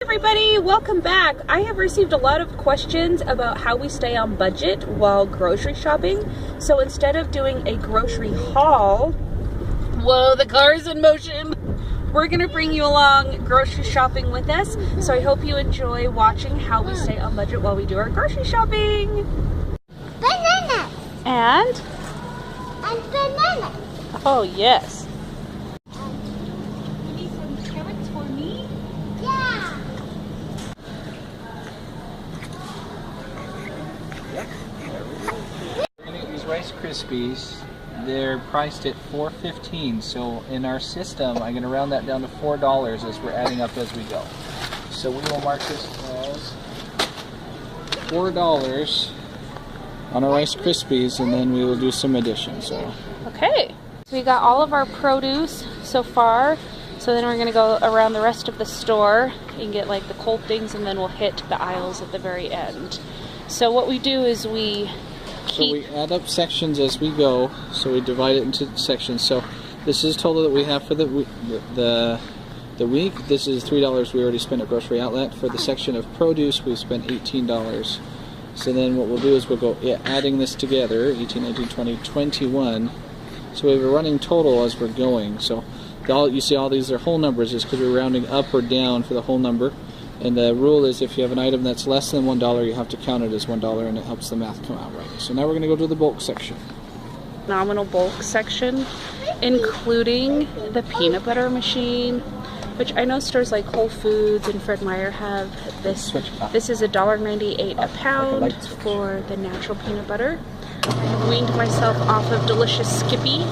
Everybody, welcome back. I have received a lot of questions about how we stay on budget while grocery shopping. So instead of doing a grocery haul, whoa, the car's in motion. We're gonna bring you along grocery shopping with us. So I hope you enjoy watching how we stay on budget while we do our grocery shopping. Banana. And Banana. oh yes. Rice Krispies, they're priced at $4.15, so in our system I'm going to round that down to $4 as we're adding up as we go. So we will mark this as $4 on our Rice Krispies, and then we will do some additions. So okay, so we got all of our produce so far, so then we're going to go around the rest of the store and get like the cold things, and then we'll hit the aisles at the very end. So what we do is we add up sections as we go, so we divide it into sections. So this is total that we have for the week. This is $3 we already spent at Grocery Outlet. For the section of produce, we spent $18. So then what we'll do is we'll go adding this together, 18, 19, 20, 21. So we have a running total as we're going. So you see all these are whole numbers is because we're rounding up or down for the whole number. And the rule is if you have an item that's less than $1, you have to count it as $1, and it helps the math come out right. So now we're going to go to the bulk section. Nominal bulk section, including the peanut butter machine, which I know stores like Whole Foods and Fred Meyer have this. This is $1.98 a pound for the natural peanut butter. I have weaned myself off of Delicious Skippy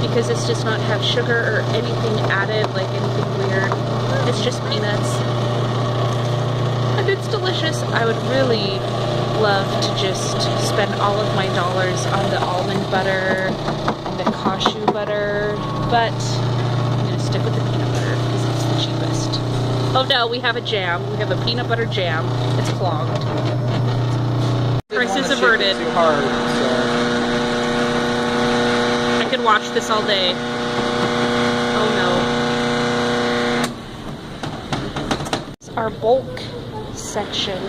because this does not have sugar or anything added, like anything weird. It's just peanuts. And it's delicious. I would really love to just spend all of my dollars on the almond butter and the cashew butter, but I'm going to stick with the peanut butter because it's the cheapest. Oh no, we have a jam. We have a peanut butter jam. It's clogged. Prices averted. Too hard, so. I could watch this all day. Oh no. It's our bulk section,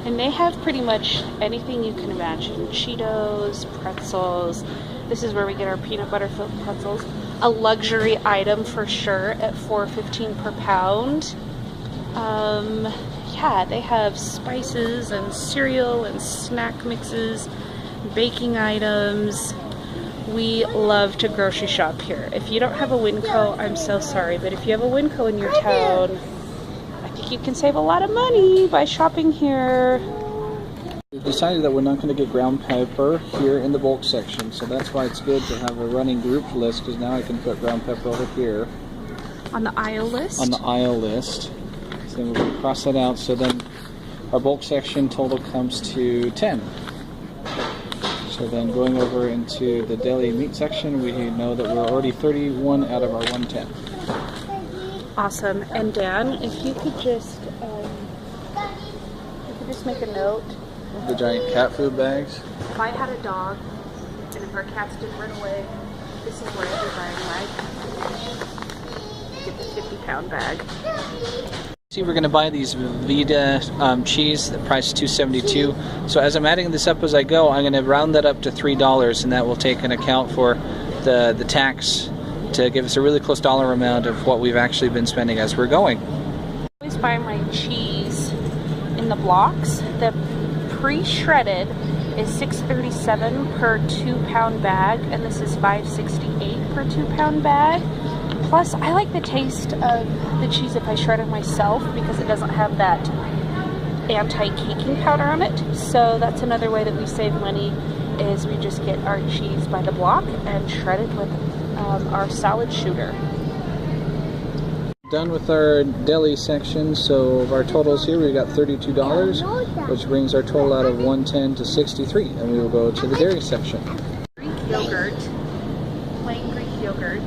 and they have pretty much anything you can imagine. Cheetos, pretzels. This is where we get our peanut butter filled pretzels. A luxury item for sure at $4.15 per pound. Yeah, they have spices and cereal and snack mixes, baking items. We love to grocery shop here. If you don't have a Winco, I'm so sorry, but if you have a Winco in your town, you can save a lot of money by shopping here. We've decided that we're not going to get ground pepper here in the bulk section, so that's why it's good to have a running group list, because now I can put ground pepper over here. On the aisle list? On the aisle list. So then we'll cross that out, so then our bulk section total comes to 10. So then going over into the deli meat section, we know that we're already 31 out of our 110. Awesome. And Dan, if you could just make a note. The giant cat food bags. If I had a dog, and if our cats didn't run away, this is where I'd be buying my get the 50-pound bag. See, we're going to buy these Vida cheese. The price is $2.72. So as I'm adding this up as I go, I'm going to round that up to $3, and that will take an account for the tax, to give us a really close dollar amount of what we've actually been spending as we're going. I always buy my cheese in the blocks. The pre-shredded is $6.37 per 2-pound bag, and this is $5.68 per 2-pound bag. Plus, I like the taste of the cheese if I shred it myself because it doesn't have that anti-caking powder on it. So that's another way that we save money, is we just get our cheese by the block and shred it with our salad shooter. Done with our deli section, so of our totals here we've got $32, which brings our total out of 110 to 63, and we will go to the dairy section. Greek yogurt, plain Greek yogurt,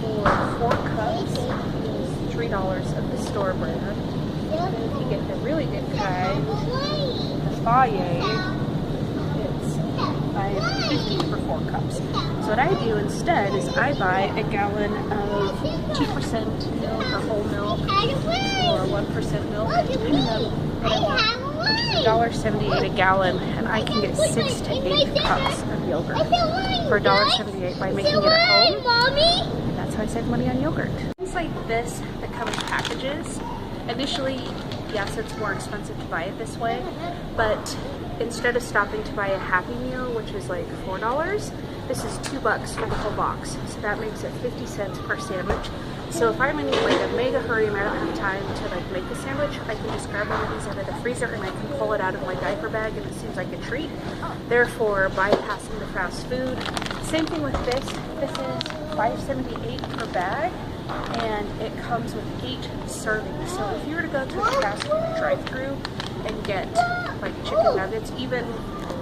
for 4 cups is $3 of the store brand. And if you get the really good kind, the Fage, it's $5.99. $5.50 for 4 cups. So what I do instead is I buy a gallon of 2% milk or whole milk or 1% milk, depending on what I want, which is $1.78 a gallon, and I can get 6 to 8 cups of yogurt for $1.78 by making it at home. And that's how I save money on yogurt. Things like this that come in packages, initially, yes, it's more expensive to buy it this way, but instead of stopping to buy a Happy Meal, which is like $4, this is $2 for the whole box. So that makes it 50 cents per sandwich. So if I'm in like a mega hurry and I don't have time to like make a sandwich, I can just grab one of these out of the freezer and I can pull it out of my diaper bag and it seems like a treat. Therefore, bypassing the fast food. Same thing with this. This is $5.78 per bag, and it comes with 8 servings. So if you were to go to a fast food drive-thru and get like chicken nuggets, even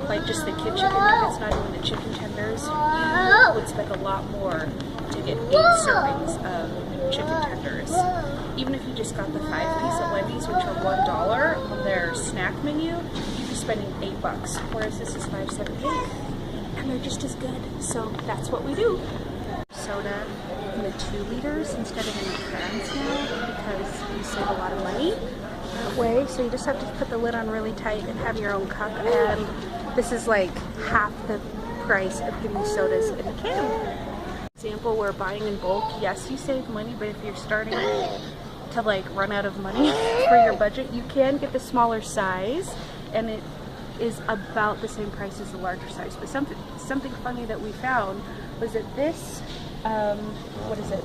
like just the kid chicken nuggets, not even the chicken tenders, you would spend a lot more to get 8 servings of chicken tenders. Even if you just got the 5-piece at Wendy's, which are $1 on their snack menu, you'd be spending $8, whereas this is $5.78, and they're just as good. So that's what we do. Soda in the 2 liters instead of in the cans now, because you save a lot of money that way. So you just have to put the lid on really tight and have your own cup, and this is like half the price of getting sodas in a can. Example, we're buying in bulk. Yes, you save money, but if you're starting to like run out of money for your budget, you can get the smaller size, and it is about the same price as the larger size. But something funny that we found was that this, what is it,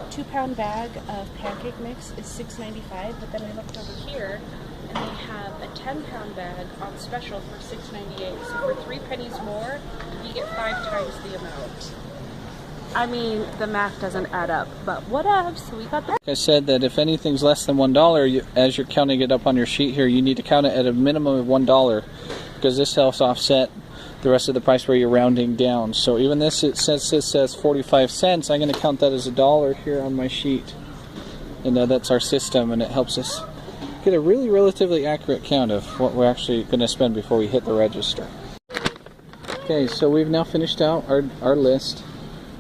2-pound bag of pancake mix is $6.95, but then I looked over here and they have a 10-pound bag on special for $6.98. So for 3 pennies more, you get 5 times the amount. I mean, the math doesn't add up, but whatevs. So we got the. I said that if anything's less than $1, as you're counting it up on your sheet here, you need to count it at a minimum of $1, because this helps offset the rest of the price where you're rounding down. So even this, it says 45 cents. I'm going to count that as $1 here on my sheet, and that's our system, and it helps us get a really relatively accurate count of what we're actually going to spend before we hit the register. Okay, so we've now finished out our list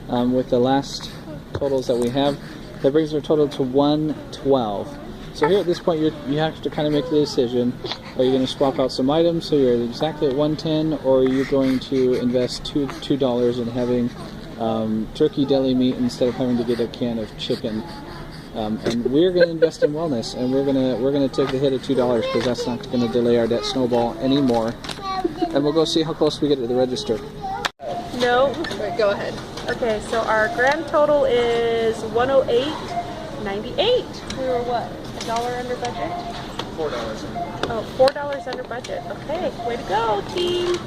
with the last totals that we have. That brings our total to $112. So here at this point, you have to kind of make the decision: are you going to swap out some items so you're exactly at $110, or are you going to invest $2 in having turkey deli meat instead of having to get a can of chicken? And we're going to invest in wellness, and we're going to take the hit of $2 because that's not going to delay our debt snowball anymore. And we'll go see how close we get to the register. No. Right, go ahead. Okay, so our grand total is $108.98. We were what? $1 under budget? $4. Oh, $4 under budget. Okay, way to go, team.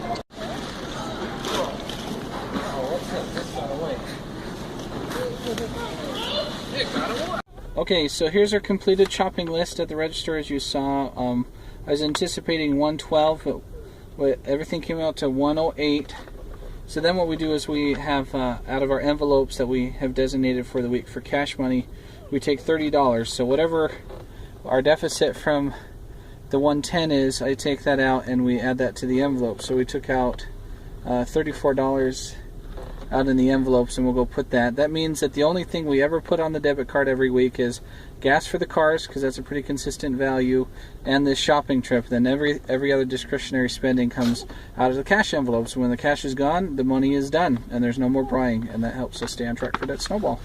Okay, so here's our completed shopping list at the register. As you saw, I was anticipating $112, but everything came out to $108. So then what we do is we have, out of our envelopes that we have designated for the week for cash money, we take $30. So whatever our deficit from the 110 is, I take that out and we add that to the envelope. So we took out $34 out in the envelopes, and we'll go put that. That means that the only thing we ever put on the debit card every week is gas for the cars, because that's a pretty consistent value, and this shopping trip. Then every other discretionary spending comes out of the cash envelopes. When the cash is gone, the money is done, and there's no more buying, and that helps us stay on track for that snowball.